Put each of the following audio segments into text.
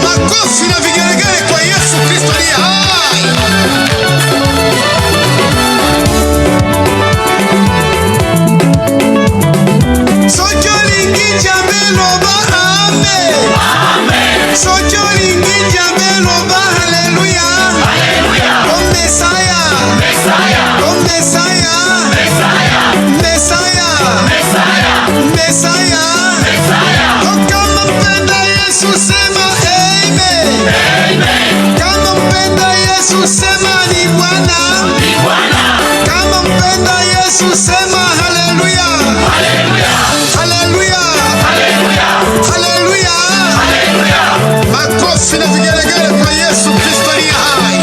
Makofi na vigelegele kwa Yesu Kristo aliye hai. Sojoli nginja mbelo ba amen. Amen. Sojoli nginja mbelo ba hallelujah. Hallelujah. Oh Messiah. Messiah. Oh Messiah. Messiah. Messiah. Messiah. Messiah. Messiah. Oh kama mpenda Yesu sema amen. Amen. Kama mpenda Yesu sema ni Bwana. Ni Bwana. Kama mpenda Yesu sema hallelujah. Hallelujah. Hallelujah. Hallelujah. Hallelujah. Hallelujah. Makofi na vigelegele kwa Yesu Kristo aliye hai.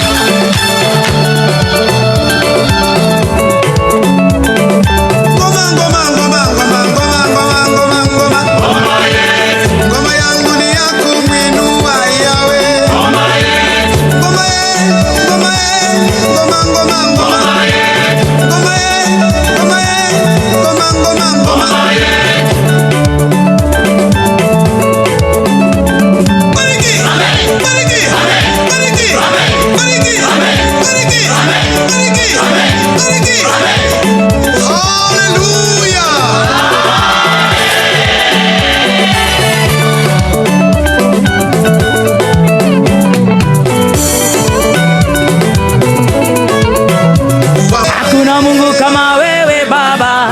Ngoma ngoma ngoma ngoma ngoma ngoma ngoma ngoma. Ngoma yetu. Ngoma yangu ni ya kumwinua Yahweh. Ngoma yetu. Ngoma yetu. Ngoma yetu. Ngoma ngoma ngoma. Ngoma yetu. Ngoma yetu. Ngoma yetu. Ngoma ngoma ngoma. Ngoma yetu. Bariki. Amen. Bariki. Amen. Bariki. Amen. Bariki. Amen. Bariki. Amen. Bariki. Amen. Bariki. Amen. Hallelujah. Hakuna Mungu kama wewe Baba.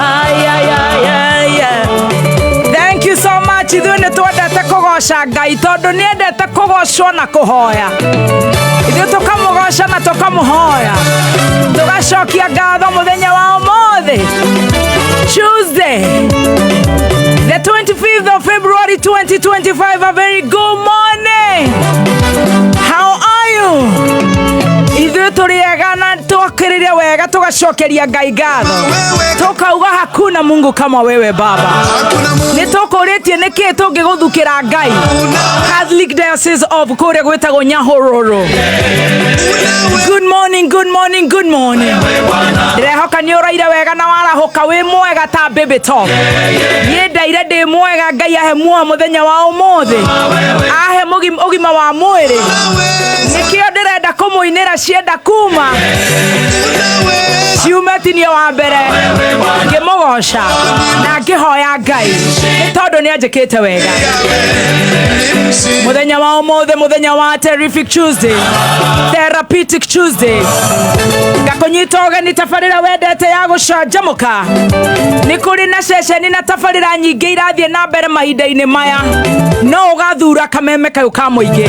Thank you so much. Ithuĩ nĩ twendete kũgoca Ngai tondũ nĩ endete kũgocwo na kũhoya. Ithuĩ tũkamũgoca na tũkamũhoya, tũgacokia ngatho mũthenya wa ũmũthĩ, Tuesday the 25th of February 2025. A very good morning. How are you? Ithuĩ tũrĩega na twakĩrĩria wega tũgacokeria Ngai ngatho, tukauga hakuna Mungu kama wewe Baba. Nĩ tũkũrĩtie nĩkĩ tũngĩgũthukĩra Ngai. Catholic Diocese of kũrĩa gwĩtagwo Nyahururu. Good morning, good morning, good morning. Ndĩrehoka nĩ ũraire wega na warahũka wĩ mwega ta baby top. Niĩ ndaire ndĩ mwega, Ngai ahe muoyo mũthenya wa ũmũthĩ, ahe ũgima wa mwĩrĩ. Nĩkĩo ndĩrenda kũmũinĩra cienda kuma ciumetinie wa mbere ngĩmũgoca na ngĩhoya Ngai nĩ tondũ nĩ anjĩkĩte wega. Mũthenya wa ũmũthĩ, mũthenya wa Terrific Tuesday, Therapeutic Tuesday, ngakũnyita ũgeni tabarĩra wendete ya gũcanjamũka. Nĩ kũrĩ na ceceni na tabarĩra nyingĩ irathiĩ na mbere mahinda-inĩ maya, no ũgathura kameme kau ka mũingĩ.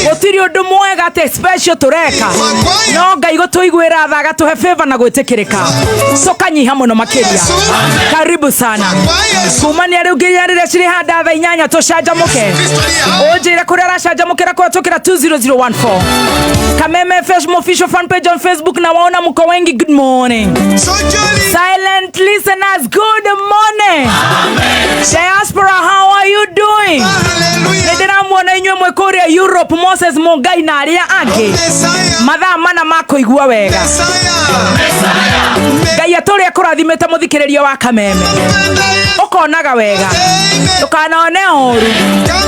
Gũtirĩ ũndũ mwega atĩ special tũreka, no Ngai gũtũiguĩra tha agatũhe favor na gwĩtĩkĩrĩka, so kanyiha mũno makĩria. Karibu sana. Kumania rĩu nginya rĩrĩa cirĩ handa thaa 8 tũcanjamũke. Ũnjĩre kũrĩa aracanjamũkĩra kũhĩtũkĩra 20014. Kameme Facebook official fan page on Facebook, na waona mko wengi. Good morning. Silent listeners, good morning. Diaspora, how are you doing? Nĩndĩramwona inyuĩ mwĩ kũrĩa Europe, Moses Mungai na arĩa angĩ, mathaa mana ma kũigua wega. Ngai atũrĩa kũrathimĩte mũthikĩrĩria wa Kameme, ũkonaga wega, ndũkanone ũũru.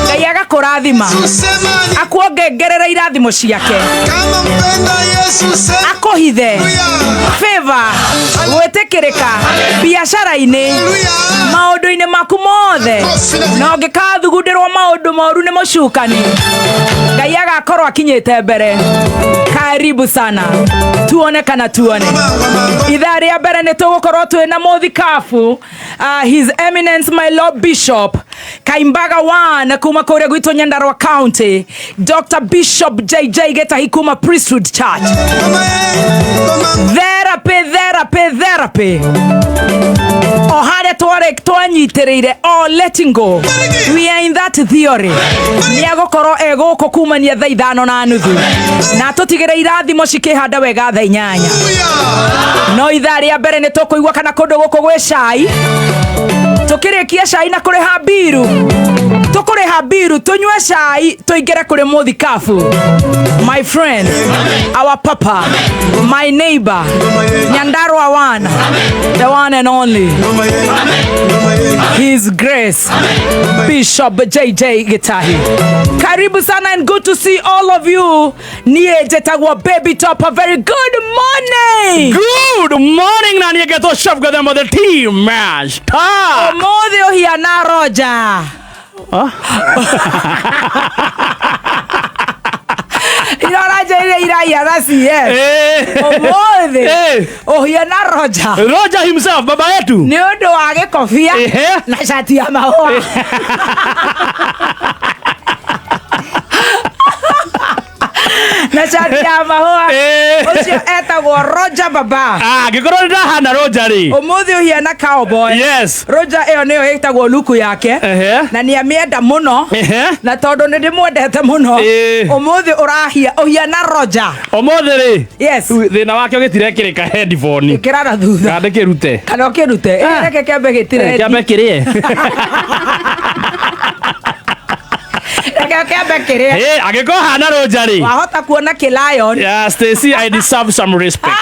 Ngai agakũrathima, akuongerere irathimo ciake, akũhithe favor, gwĩtĩkĩrĩka biacara-inĩ, maũndũ-inĩ maku mothe. Na ũngĩkathugundĩrwo maũndũ moru nĩ mũcukani, Ngai agakorwo akinyĩte mbere. Karibu sana, tuone kana tuone. Ithaa rĩa mbere nĩ tũgũkorwo twĩna mũthikabu, His Eminence my Lord Bishop Kaimbaga One kuma kũrĩa gwitũ Nyandarua County, Dr. Bishop JJ Getahi kuma Priesthood Church. Therapy. o hare twanyitirire o letting go. We are in that theory. Niagokoro egoko kumania thaa 5:30 na tutigire irathimo cikihanda wega thaa 8. No ithaa ria mbere ni tukuigua kana kundu guku gwe cai tukirikia cai na kuriha biru tukuriha biru tunywe cai tuingire kuri muthikafu. My friend, our papa, my neighbor, Nyandarua one, the one and only, His Grace Bishop JJ Gitahi. Karibu sana and good to see all of you. Nie jetagwa baby top, a very good morning. Good morning na nie geto chef gademo the team match. Omodio hiana Roja. Ohiana Roja. Roja himself, baba yetu. Ni undu wa gikofia na shati ya mahua. Na shati ya mahua. Ucio etagwo Roja baba. Gikoro ndahana Roja ri. Umuthi uhiana cowboy. Yes. Roja iyo niyo etagwo luku yake. Na ni amienda muno. Na tondu ni ndimwendete muno. Umuthi urahia uhiana Roja. Umuthi ri. Yes. Thina wake gitirekirika headphone. Ikirara thutha. Kande kirute. Kana kirute. Reke kembe gitire. Kembe kirie. Agiko hana Roja ri. Wahota kuona Lion. Yeah, Stacy, I deserve some respect.